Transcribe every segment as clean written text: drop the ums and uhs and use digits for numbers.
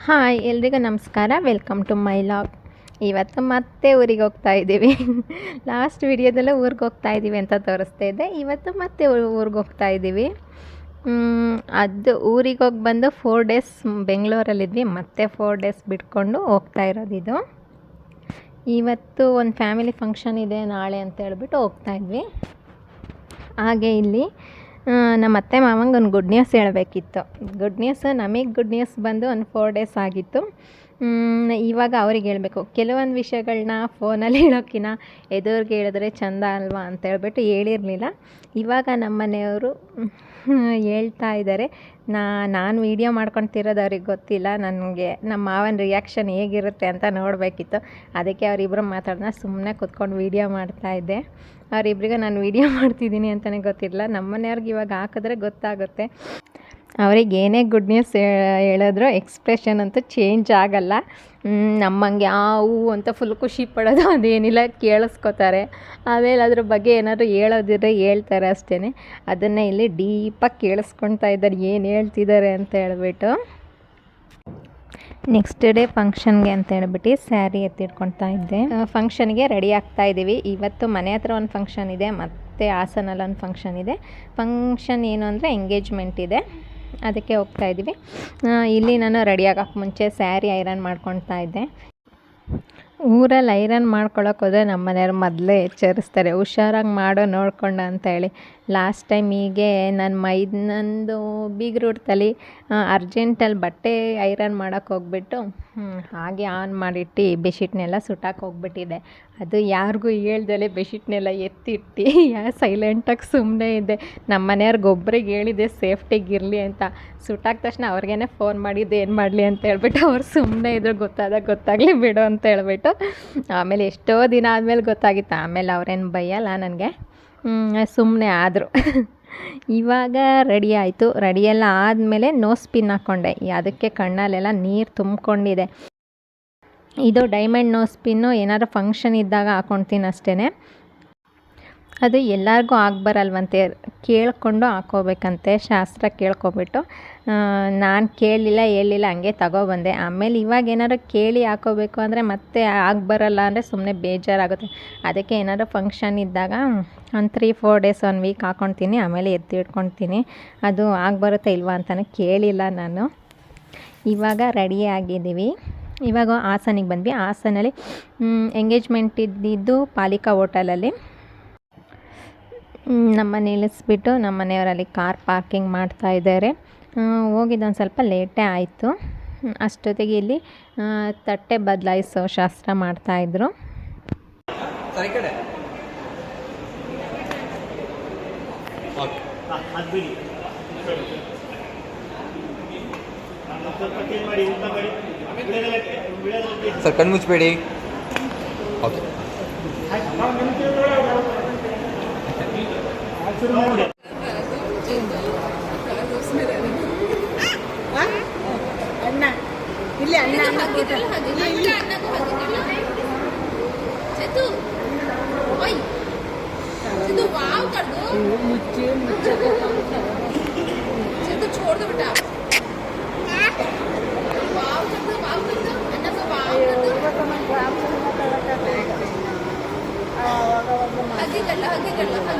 Hi ಎಲ್ರಿಗೂ ನಮಸ್ಕಾರ. Welcome to my vlog. ಇವತ್ತು ಮತ್ತೆ ಊರಿಗೆ ಹೋಗ್ತಾ ಇದ್ದೀವಿ. ಲಾಸ್ಟ್ ವಿಡಿಯೋದಲ್ಲೇ ಊರಿಗೆ ಹೋಗ್ತಾ ಇದ್ದೀವಿ ಅಂತ ತೋರಿಸ್ತಾ ಇದ್ದೆ. ಇವತ್ತು ಮತ್ತೆ ಊರಿಗೆ ಹೋಗ್ತಾ ಇದ್ದೀವಿ. ಅದು ಊರಿಗೆ ಹೋಗಿ ಬಂದು 4 ಡೇಸ್ ಬೆಂಗಳೂರಲ್ಲಿದ್ವಿ. ಮತ್ತೆ 4 ಡೇಸ್ ಬಿಟ್ಕೊಂಡು ಹೋಗ್ತಾ ಇರೋದಿದು. ಇವತ್ತು ಒಂದು ಫ್ಯಾಮಿಲಿ ಫಂಕ್ಷನ್ ಇದೆ ನಾಳೆ ಅಂತ ಹೇಳ್ಬಿಟ್ಟು ಹೋಗ್ತಾ ಇದ್ವಿ. ಹಾಗೆ ಇಲ್ಲಿ ನಮ್ಮ ಅತ್ತೆ ಮಾವಂಗೆ ಒಂದು ಗುಡ್ ನ್ಯೂಸ್ ಹೇಳಬೇಕಿತ್ತು. ನಮಗೆ ಗುಡ್ ನ್ಯೂಸ್ ಬಂದು ಒಂದು 4 ಡೇಸ್ ಆಗಿತ್ತು. ಇವಾಗ ಅವ್ರಿಗೆ ಹೇಳಬೇಕು. ಕೆಲವೊಂದು ವಿಷಯಗಳನ್ನ ಫೋನಲ್ಲಿ ಹೇಳೋಕ್ಕಿಂತ ಎದುರಿಗೆ ಹೇಳಿದ್ರೆ ಚೆಂದ ಅಲ್ವಾ ಅಂತ ಹೇಳ್ಬಿಟ್ಟು ಹೇಳಿರಲಿಲ್ಲ. ಇವಾಗ ನಮ್ಮ ಮನೆಯವರು ಹೇಳ್ತಾ ಇದ್ದಾರೆ. ನಾನು ವೀಡಿಯೋ ಮಾಡ್ಕೊತಿರೋದು ಅವ್ರಿಗೆ ಗೊತ್ತಿಲ್ಲ. ನನಗೆ ನಮ್ಮ ಮಾವನ ರಿಯಾಕ್ಷನ್ ಹೇಗಿರುತ್ತೆ ಅಂತ ನೋಡಬೇಕಿತ್ತು. ಅದಕ್ಕೆ ಅವರಿಬ್ಬರು ಮಾತಾಡೋಣ ಸುಮ್ಮನೆ ಕೂತ್ಕೊಂಡು ವೀಡಿಯೋ ಮಾಡ್ತಾಯಿದ್ದೆ. ಅವರಿಬ್ಬರಿಗೂ ನಾನು ವೀಡಿಯೋ ಮಾಡ್ತಿದ್ದೀನಿ ಅಂತಲೇ ಗೊತ್ತಿರಲಿಲ್ಲ. ನಮ್ಮ ಮನೆಯವ್ರಿಗೆ ಇವಾಗ ಹಾಕಿದ್ರೆ ಗೊತ್ತಾಗುತ್ತೆ. ಅವ್ರಿಗೆ ಏನೇ ಗುಡ್ ನ್ಯೂಸ್ ಹೇಳಿದ್ರು ಎಕ್ಸ್ಪ್ರೆಷನ್ ಅಂತೂ ಚೇಂಜ್ ಆಗಲ್ಲ. ನಮ್ಮಂಗೆ ಹೂ ಅಂತ ಫುಲ್ ಖುಷಿ ಪಡೋದು ಅದೇನಿಲ್ಲ, ಕೇಳಿಸ್ಕೊತಾರೆ. ಆಮೇಲೆ ಅದ್ರ ಬಗ್ಗೆ ಏನಾದರೂ ಹೇಳೋದಿದ್ರೆ ಹೇಳ್ತಾರೆ ಅಷ್ಟೇ. ಅದನ್ನೇ ಇಲ್ಲಿ ಡೀಪಾಗಿ ಕೇಳಿಸ್ಕೊಳ್ತಾ ಇದ್ದಾರೆ ಏನು ಹೇಳ್ತಿದ್ದಾರೆ ಅಂತ ಹೇಳ್ಬಿಟ್ಟು. ನೆಕ್ಸ್ಟ್ ಡೇ ಫಂಕ್ಷನ್ಗೆ ಅಂತ ಹೇಳ್ಬಿಟ್ಟು ಸ್ಯಾರಿ ಎತ್ತಿಟ್ಕೊಳ್ತಾ ಇದ್ದೆ. ಫಂಕ್ಷನ್ಗೆ ರೆಡಿ ಆಗ್ತಾ ಇದ್ದೀವಿ. ಇವತ್ತು ಮನೆ ಹತ್ರ ಒಂದು ಫಂಕ್ಷನ್ ಇದೆ, ಮತ್ತು ಹಾಸನಲ್ಲಿ ಒಂದು ಫಂಕ್ಷನ್ ಇದೆ. ಫಂಕ್ಷನ್ ಏನು ಅಂದರೆ ಎಂಗೇಜ್ಮೆಂಟ್ ಇದೆ, ಅದಕ್ಕೆ ಹೋಗ್ತಾ ಇದ್ದೀವಿ. ಇಲ್ಲಿ ನಾನು ರೆಡಿ ಆಗೋಕ್ಕೆ ಮುಂಚೆ ಸ್ಯಾರಿ ಐರನ್ ಮಾಡ್ಕೊಳ್ತಾ ಇದ್ದೆ. ಊರಲ್ಲಿ ಐರನ್ ಮಾಡ್ಕೊಳಕ್ಕೆ ಹೋದರೆ ನಮ್ಮ ಮನೆಯವ್ರು ಮೊದಲೇ ಎಚ್ಚರಿಸ್ತಾರೆ, ಹುಷಾರಾಗಿ ಮಾಡೋ ನೋಡ್ಕೊಂಡು ಅಂತ ಹೇಳಿ. ಲಾಸ್ಟ್ ಟೈಮ್ ಹೀಗೆ ನನ್ನ ಮೈದನಂದು ಬೀಗ್ರೂಟಲ್ಲಿ ಅರ್ಜೆಂಟಲ್ಲಿ ಬಟ್ಟೆ ಐರನ್ ಮಾಡೋಕ್ಕೆ ಹೋಗ್ಬಿಟ್ಟು ಹಾಗೆ ಆನ್ ಮಾಡಿಟ್ಟು ಬೆಡ್ಶೀಟ್ನೆಲ್ಲ ಸುಟ್ಟಕ್ಕೆ ಹೋಗ್ಬಿಟ್ಟಿದೆ. ಅದು ಯಾರಿಗೂ ಹೇಳ್ದಲೆ ಬೆಡ್ಶೀಟ್ನೆಲ್ಲ ಎತ್ತಿಟ್ಟು ಸೈಲೆಂಟಾಗಿ ಸುಮ್ಮನೆ ಇದ್ದೆ. ನಮ್ಮ ಮನೆಯವ್ರಿಗೆ ಒಬ್ರಿಗೆ ಹೇಳಿದೆ ಸೇಫ್ಟಿಗಿರಲಿ ಅಂತ. ಸುಟ್ಟಾದ ತಕ್ಷಣ ಅವ್ರಿಗೇನೆ ಫೋನ್ ಮಾಡಿದ್ದು ಏನು ಮಾಡಲಿ ಅಂತ ಹೇಳ್ಬಿಟ್ಟು ಅವ್ರು ಸುಮ್ಮನೆ ಇದ್ರು. ಗೊತ್ತಾಗಲಿ ಬಿಡು ಅಂತ ಹೇಳ್ಬಿಟ್ಟು. ಆಮೇಲೆ ಎಷ್ಟೋ ದಿನ ಆದಮೇಲೆ ಗೊತ್ತಾಗಿತ್ತು. ಆಮೇಲೆ ಅವ್ರೇನು ಬೈಯಲ್ಲ ನನಗೆ, ಸುಮ್ಮನೆ ಆದರು. ಇವಾಗ ರೆಡಿ ಆಯಿತು. ರೆಡಿಯೆಲ್ಲ ಆದಮೇಲೆ ನೋಸ್ ಪಿನ್ ಹಾಕ್ಕೊಂಡೆ. ಅದಕ್ಕೆ ಕಣ್ಣಲ್ಲೆಲ್ಲ ನೀರು ತುಂಬಿಕೊಂಡಿದೆ. ಇದು ಡೈಮಂಡ್ ನೋಸ್ ಪಿನ್ನು ಏನಾದ್ರು ಫಂಕ್ಷನ್ ಇದ್ದಾಗ ಹಾಕ್ಕೊಳ್ತೀನಿ ಅಷ್ಟೇ. ಅದು ಎಲ್ಲರಿಗೂ ಆಗಬರಲ್ವಂತೆ, ಕೇಳಿಕೊಂಡು ಹಾಕ್ಕೋಬೇಕಂತೆ, ಶಾಸ್ತ್ರ ಕೇಳ್ಕೊಬಿಟ್ಟು. ನಾನು ಕೇಳಲಿಲ್ಲ ಹೇಳಿಲ್ಲ, ಹಂಗೆ ತಗೊಬಂದೆ. ಆಮೇಲೆ ಇವಾಗ ಏನಾದ್ರು ಕೇಳಿ ಹಾಕೋಬೇಕು ಅಂದರೆ ಮತ್ತೆ ಆಗಬರಲ್ಲ ಅಂದರೆ ಸುಮ್ಮನೆ ಬೇಜಾರಾಗುತ್ತೆ. ಅದಕ್ಕೆ ಏನಾದ್ರು ಫಂಕ್ಷನ್ ಇದ್ದಾಗ ಒಂದು 3-4 ಡೇಸ್ 1 ವೀಕ್ ಹಾಕ್ಕೊಳ್ತೀನಿ, ಆಮೇಲೆ ಎತ್ತಿಡ್ಕೊಳ್ತೀನಿ. ಅದು ಆಗಬರುತ್ತೆ ಇಲ್ವಾ ಅಂತಲೇ ಕೇಳಿಲ್ಲ ನಾನು. ಇವಾಗ ರೆಡಿ ಆಗಿದ್ದೀವಿ. ಇವಾಗ ಹಾಸನಿಗೆ ಬಂದ್ವಿ. ಹಾಸನಲ್ಲಿ ಎಂಗೇಜ್ಮೆಂಟ್ ಇದ್ದಿದ್ದು ಪಾಲಿಕಾ ಹೋಟೆಲಲ್ಲಿ. ನಮ್ಮ ನಿಲ್ಲಿಸ್ಬಿಟ್ಟು ನಮ್ಮ ಮನೆಯವರಲ್ಲಿ ಕಾರ್ ಪಾರ್ಕಿಂಗ್ ಮಾಡ್ತಾ ಇದ್ದಾರೆ. ಹೋಗಿದ್ದೊಂದು ಸ್ವಲ್ಪ ಲೇಟೇ ಆಯಿತು. ಅಷ್ಟೊತ್ತಿಗೆ ಇಲ್ಲಿ ತಟ್ಟೆ ಬದಲಾಯಿಸೋ ಶಾಸ್ತ್ರ ಮಾಡ್ತಾಯಿದ್ರು. ಸರ್ ಕಣ್ಣು ಮುಚ್ಚಬೇಡಿ. ಓಕೆ ಅಣ್ಣ ಇಲ್ಲಿ ಅಣ್ಣ छोड़ दो बेटा. वाव कर दो अन्ना को वाव कर दो. हगी कर ला हगी कर ला ना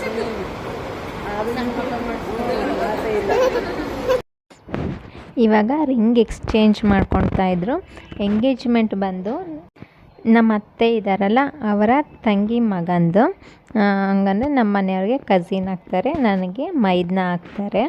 चंदू. ಇವಾಗ ರಿಂಗ್ ಎಕ್ಸ್ಚೇಂಜ್ ಮಾಡ್ಕೊಳ್ತಾ ಇದ್ರು. ಎಂಗೇಜ್ಮೆಂಟ್ ಬಂದು ನಮ್ಮ ಅತ್ತೆ ಇದ್ದಾರಲ್ಲ ಅವರ ತಂಗಿ ಮಗಂದು. ಹಂಗಂದ್ರೆ ನಮ್ಮ ಮನೆಯವ್ರಿಗೆ ಕಝಿನ್ ಆಗ್ತಾರೆ, ನನಗೆ ಮೈದ್ನ ಆಗ್ತಾರೆ.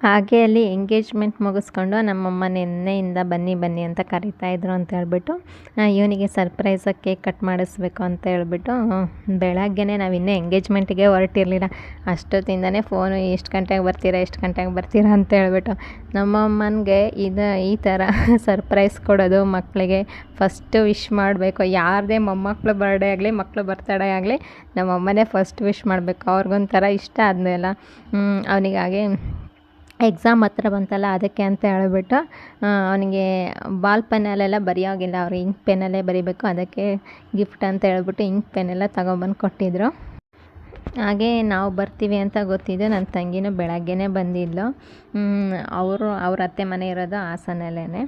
ಹಾಗೆ ಅಲ್ಲಿ ಎಂಗೇಜ್ಮೆಂಟ್ ಮುಗಿಸ್ಕೊಂಡು ನಮ್ಮಮ್ಮ ನಿನ್ನೆಯಿಂದ ಬನ್ನಿ ಬನ್ನಿ ಅಂತ ಕರಿತಾಯಿದ್ರು ಅಂತ ಹೇಳ್ಬಿಟ್ಟು ಇವನಿಗೆ ಸರ್ಪ್ರೈಸಾಗಿ ಕೇಕ್ ಕಟ್ ಮಾಡಿಸ್ಬೇಕು ಅಂತ ಹೇಳ್ಬಿಟ್ಟು ಬೆಳಗ್ಗೆನೇ ನಾವು ಇನ್ನೂ ಎಂಗೇಜ್ಮೆಂಟಿಗೆ ಹೊರಟಿರಲಿಲ್ಲ. ಅಷ್ಟೊತ್ತಿಂದನೇ ಫೋನು ಎಷ್ಟು ಗಂಟೆಗೆ ಬರ್ತೀರಾ ಅಂತ ಹೇಳ್ಬಿಟ್ಟು ನಮ್ಮಮ್ಮನಿಗೆ ಈ ಥರ ಸರ್ಪ್ರೈಸ್ ಕೊಡೋದು ಮಕ್ಕಳಿಗೆ ಫಸ್ಟು ವಿಶ್ ಮಾಡಬೇಕು. ಯಾರದೇ ಮೊಮ್ಮಕ್ಕಳು ಬರ್ಡೇ ಆಗಲಿ ಮಕ್ಕಳು ಬರ್ತಡೇ ಆಗಲಿ ನಮ್ಮಮ್ಮನೇ ಫಸ್ಟ್ ವಿಶ್ ಮಾಡಬೇಕು. ಅವ್ರಿಗೊಂಥರ ಇಷ್ಟ ಆದಮೇಲೆ ಅವನಿಗೆ ಹಾಗೆ ಎಕ್ಸಾಮ್ ಹತ್ರ ಬಂತಲ್ಲ ಅದಕ್ಕೆ ಅಂತ ಹೇಳ್ಬಿಟ್ಟು ಅವನಿಗೆ ಬಾಲ್ ಪೆನ್ನಲ್ಲೆಲ್ಲ ಬರೆಯೋಗಿಲ್ಲ, ಅವ್ರು ಇಂಕ್ ಪೆನ್ನಲ್ಲೇ ಬರೀಬೇಕು. ಅದಕ್ಕೆ ಗಿಫ್ಟ್ ಅಂತ ಹೇಳ್ಬಿಟ್ಟು ಇಂಕ್ ಪೆನ್ನೆಲ್ಲ ತಗೊಬಂದು ಕೊಟ್ಟಿದ್ರು. ಹಾಗೆ ನಾವು ಬರ್ತೀವಿ ಅಂತ ಗೊತ್ತಿದ್ದು ನನ್ನ ತಂಗಿನೂ ಬೆಳಗ್ಗೆನೇ ಬಂದಿದ್ಲು. ಅವ್ರ ಅತ್ತೆ ಮನೆ ಇರೋದು ಹಾಸನಲ್ಲೇ.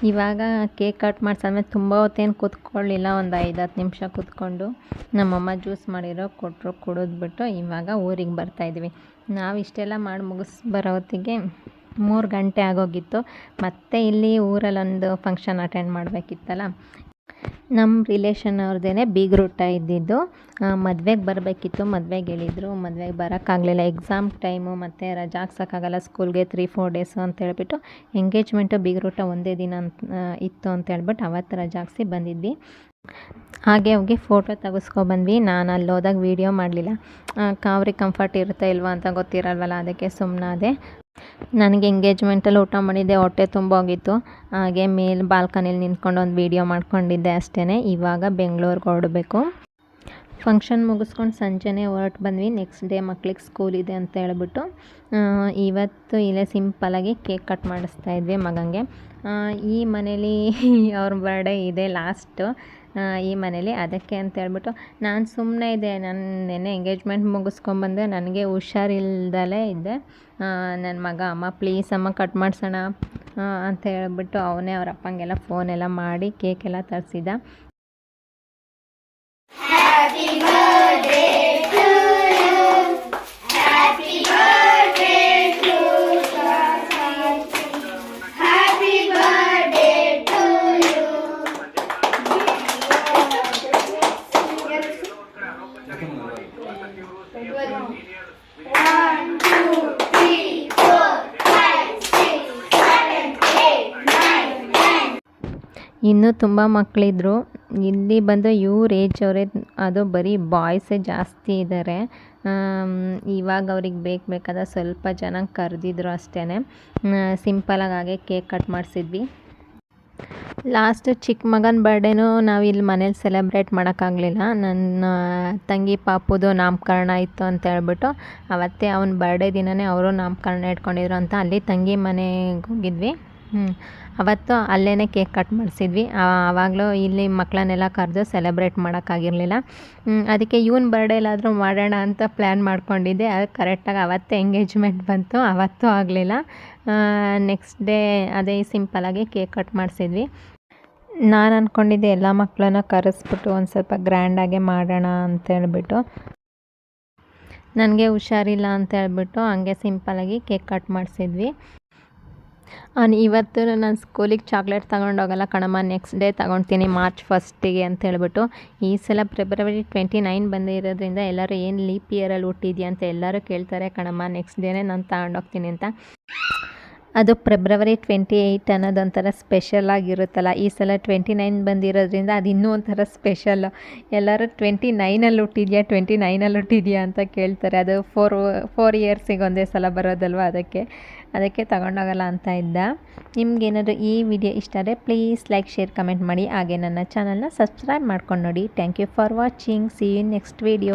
ಇವಾಗ ಕೇಕ್ ಕಟ್ ಮಾಡಿಸಾದ್ಮೇಲೆ ತುಂಬ ಹೊತ್ತೇನು ಕೂತ್ಕೊಳ್ಳಿಲ್ಲ, ಒಂದು 5-10 ನಿಮಿಷ ಕೂತ್ಕೊಂಡು ನಮ್ಮಮ್ಮ ಜ್ಯೂಸ್ ಮಾಡಿರೋ ಕೊಟ್ಟರು, ಕುಡಿದ್ಬಿಟ್ಟು ಇವಾಗ ಊರಿಗೆ ಬರ್ತಾಯಿದ್ವಿ. ನಾವು ಇಷ್ಟೆಲ್ಲ ಮಾಡಿ ಬರೋ ಹೊತ್ತಿಗೆ 3 ಗಂಟೆ ಆಗೋಗಿತ್ತು. ಮತ್ತು ಇಲ್ಲಿ ಊರಲ್ಲೊಂದು ಫಂಕ್ಷನ್ ಅಟೆಂಡ್ ಮಾಡಬೇಕಿತ್ತಲ್ಲ, ನಮ್ಮ ರಿಲೇಷನ್ ಅವ್ರದ್ದೇ ಬೀಗ್ರೂಟ ಇದ್ದಿದ್ದು. ಮದುವೆಗೆ ಬರಬೇಕಿತ್ತು, ಮದುವೆಗೆ ಹೇಳಿದ್ರು, ಮದುವೆಗೆ ಬರೋಕ್ಕಾಗಲಿಲ್ಲ, ಎಕ್ಸಾಮ್ ಟೈಮು ಮತ್ತು ರಜಾ ಹಾಕ್ಸೋಕ್ಕಾಗಲ್ಲ ಸ್ಕೂಲ್ಗೆ 3-4 ಡೇಸು ಅಂತ ಹೇಳ್ಬಿಟ್ಟು ಎಂಗೇಜ್ಮೆಂಟು ಬೀಗ್ರೂಟ ಒಂದೇ ದಿನ ಇತ್ತು ಅಂತ ಹೇಳ್ಬಿಟ್ಟು ಅವತ್ತು ರಜಾ ಹಾಕ್ಸಿ ಬಂದಿದ್ವಿ. ಹಾಗೆ ಹೋಗಿ ಫೋಟೋ ತೆಗೆಸ್ಕೊಬಂದ್ವಿ. ನಾನು ಅಲ್ಲಿ ಹೋದಾಗ ವೀಡಿಯೋ ಮಾಡಲಿಲ್ಲ, ಅವ್ರಿಗೆ ಕಂಫರ್ಟ್ ಇರುತ್ತಾ ಇಲ್ವಾ ಅಂತ ಗೊತ್ತಿರಲ್ವಲ್ಲ, ಅದಕ್ಕೆ ಸುಮ್ಮನಾದೆ. ನನಗೆ ಎಂಗೇಜ್ಮೆಂಟಲ್ಲಿ ಊಟ ಮಾಡಿದ್ದೆ, ಹೊಟ್ಟೆ ತುಂಬ ಹೋಗಿತ್ತು. ಹಾಗೆ ಮೇಲೆ ಬಾಲ್ಕನಿಲಿ ನಿಂತ್ಕೊಂಡು ಒಂದು ವೀಡಿಯೋ ಮಾಡ್ಕೊಂಡಿದ್ದೆ ಅಷ್ಟೇ. ಇವಾಗ ಬೆಂಗಳೂರಿಗೆ ಹೊರಡಬೇಕು. ಫಂಕ್ಷನ್ ಮುಗಿಸ್ಕೊಂಡು ಸಂಜೆನೇ ಹೊರಟು ಬಂದ್ವಿ. ನೆಕ್ಸ್ಟ್ ಡೇ ಮಕ್ಳಿಗೆ ಸ್ಕೂಲ್ ಇದೆ ಅಂತ ಹೇಳ್ಬಿಟ್ಟು ಇವತ್ತು ಇಲ್ಲೇ ಸಿಂಪಲಾಗಿ ಕೇಕ್ ಕಟ್ ಮಾಡಿಸ್ತಾಯಿದ್ವಿ ಮಗನಿಗೆ. ಈ ಮನೇಲಿ ಅವ್ರ ಬರ್ಡೇ ಇದೆ ಲಾಸ್ಟು ಈ ಮನೇಲಿ, ಅದಕ್ಕೆ ಅಂತ ಹೇಳ್ಬಿಟ್ಟು ನಾನು ಸುಮ್ಮನೆ ಇದ್ದೆ. ನಾನು ನೆನ್ನೆ ಎಂಗೇಜ್ಮೆಂಟ್ ಮುಗಿಸ್ಕೊಂಬಂದೆ, ನನಗೆ ಹುಷಾರಿಲ್ದಲೇ ಇದ್ದೆ. ನನ್ನ ಮಗ ಅಮ್ಮ ಪ್ಲೀಸ್ ಅಮ್ಮ ಕಟ್ ಮಾಡಿಸೋಣ ಅಂತ ಹೇಳ್ಬಿಟ್ಟು ಅವನೇ ಅವ್ರ ಅಪ್ಪಂಗೆಲ್ಲ ಫೋನೆಲ್ಲ ಮಾಡಿ ಕೇಕೆಲ್ಲ ತರಿಸಿದ. ಇನ್ನೂ ತುಂಬ ಮಕ್ಕಳಿದ್ರು. ಇಲ್ಲಿ ಬಂದು ಇವ್ರ ಏಜ್ ಅವರೇ, ಅದು ಬರೀ ಬಾಯ್ಸೇ ಜಾಸ್ತಿ ಇದ್ದಾರೆ. ಇವಾಗ ಅವ್ರಿಗೆ ಬೇಕಾದ ಸ್ವಲ್ಪ ಜನ ಕರೆದಿದ್ರು ಅಷ್ಟೇ. ಸಿಂಪಲಾಗಿ ಹಾಗೆ ಕೇಕ್ ಕಟ್ ಮಾಡಿಸಿದ್ವಿ. ಲಾಸ್ಟ್ ಚಿಕ್ಕ ಮಗನ ಬರ್ಡೇನೂ ನಾವು ಇಲ್ಲಿ ಮನೇಲಿ ಸೆಲೆಬ್ರೇಟ್ ಮಾಡೋಕ್ಕಾಗಲಿಲ್ಲ. ನನ್ನ ತಂಗಿ ಪಾಪುದು ನಾಮಕರಣ ಇತ್ತು ಅಂತ ಹೇಳ್ಬಿಟ್ಟು ಅವತ್ತೇ ಅವನ ಬರ್ಡೇ ದಿನವೇ ಅವರು ನಾಮಕರಣ ಇಟ್ಕೊಂಡಿದ್ರು ಅಂತ ಅಲ್ಲಿ ತಂಗಿ ಮನೆಗೆ ಹೋಗಿದ್ವಿ. ಅವತ್ತು ಅಲ್ಲೇ ಕೇಕ್ ಕಟ್ ಮಾಡಿಸಿದ್ವಿ. ಆವಾಗಲೂ ಇಲ್ಲಿ ಮಕ್ಕಳನ್ನೆಲ್ಲ ಕರೆದು ಸೆಲೆಬ್ರೇಟ್ ಮಾಡೋಕ್ಕಾಗಿರಲಿಲ್ಲ. ಅದಕ್ಕೆ ಇವನ್ ಬರ್ಡೇಲಾದರೂ ಮಾಡೋಣ ಅಂತ ಪ್ಲ್ಯಾನ್ ಮಾಡ್ಕೊಂಡಿದ್ದೆ. ಅದು ಕರೆಕ್ಟಾಗಿ ಅವತ್ತೇ ಎಂಗೇಜ್ಮೆಂಟ್ ಬಂತು, ಅವತ್ತೂ ಆಗಲಿಲ್ಲ. ನೆಕ್ಸ್ಟ್ ಡೇ ಅದೇ ಸಿಂಪಲಾಗಿ ಕೇಕ್ ಕಟ್ ಮಾಡಿಸಿದ್ವಿ. ನಾನು ಅಂದ್ಕೊಂಡಿದ್ದೆ ಎಲ್ಲ ಮಕ್ಕಳನ್ನ ಕರೆಸ್ಬಿಟ್ಟು ಒಂದು ಸ್ವಲ್ಪ ಗ್ರ್ಯಾಂಡಾಗೆ ಮಾಡೋಣ ಅಂತೇಳ್ಬಿಟ್ಟು. ನನಗೆ ಹುಷಾರಿಲ್ಲ ಅಂತ ಹೇಳ್ಬಿಟ್ಟು ಹಂಗೆ ಸಿಂಪಲಾಗಿ ಕೇಕ್ ಕಟ್ ಮಾಡಿಸಿದ್ವಿ. ಇವತ್ತು ನಾನು ಸ್ಕೂಲಿಗೆ ಚಾಕ್ಲೇಟ್ ತೊಗೊಂಡೋಗಲ್ಲ ಕಣಮ್ಮ, ನೆಕ್ಸ್ಟ್ ಡೇ ತೊಗೊಳ್ತೀನಿ ಮಾರ್ಚ್ 1 ಅಂತ ಹೇಳ್ಬಿಟ್ಟು. ಈ ಸಲ ಫೆಬ್ರವರಿ 29 ಬಂದಿರೋದ್ರಿಂದ ಎಲ್ಲರೂ ಏನು ಲೀಪ್ ಇಯರಲ್ಲಿ ಹುಟ್ಟಿದ್ಯಾ ಅಂತ ಎಲ್ಲರೂ ಕೇಳ್ತಾರೆ ಕಣಮ್ಮ, ನೆಕ್ಸ್ಟ್ ಡೇನೇ ನಾನು ತಗೊಂಡೋಗ್ತೀನಿ ಅಂತ. ಅದು ಫೆಬ್ರವರಿ 28 ಅನ್ನೋದೊಂಥರ ಸ್ಪೆಷಲ್ ಆಗಿರುತ್ತಲ್ಲ, ಈ ಸಲ 29 ಬಂದಿರೋದ್ರಿಂದ ಅದು ಇನ್ನೂ ಒಂಥರ ಸ್ಪೆಷಲ್ಲು. ಎಲ್ಲರೂ 29ಅಲ್ಲಿ ಹುಟ್ಟಿದ್ಯಾ 29ಅಲ್ಲಿ ಹುಟ್ಟಿದ್ಯಾ ಅಂತ ಕೇಳ್ತಾರೆ. ಅದು 4 ಇಯರ್ಸಿಗೆ ಒಂದೇ ಸಲ ಬರೋದಲ್ವ, ಅದಕ್ಕೆ ತಗೊಂಡೋಗಲ್ಲ ಅಂತ ಇದ್ದ. ನಿಮ್ಗೇನಾದರೂ ಈ ವಿಡಿಯೋ ಇಷ್ಟ ಆದರೆ ಪ್ಲೀಸ್ ಲೈಕ್, ಶೇರ್, ಕಮೆಂಟ್ ಮಾಡಿ. ಹಾಗೆ ನನ್ನ ಚಾನಲ್ನ ಸಬ್ಸ್ಕ್ರೈಬ್ ಮಾಡ್ಕೊಂಡು ನೋಡಿ. Thank you for watching. See you next video.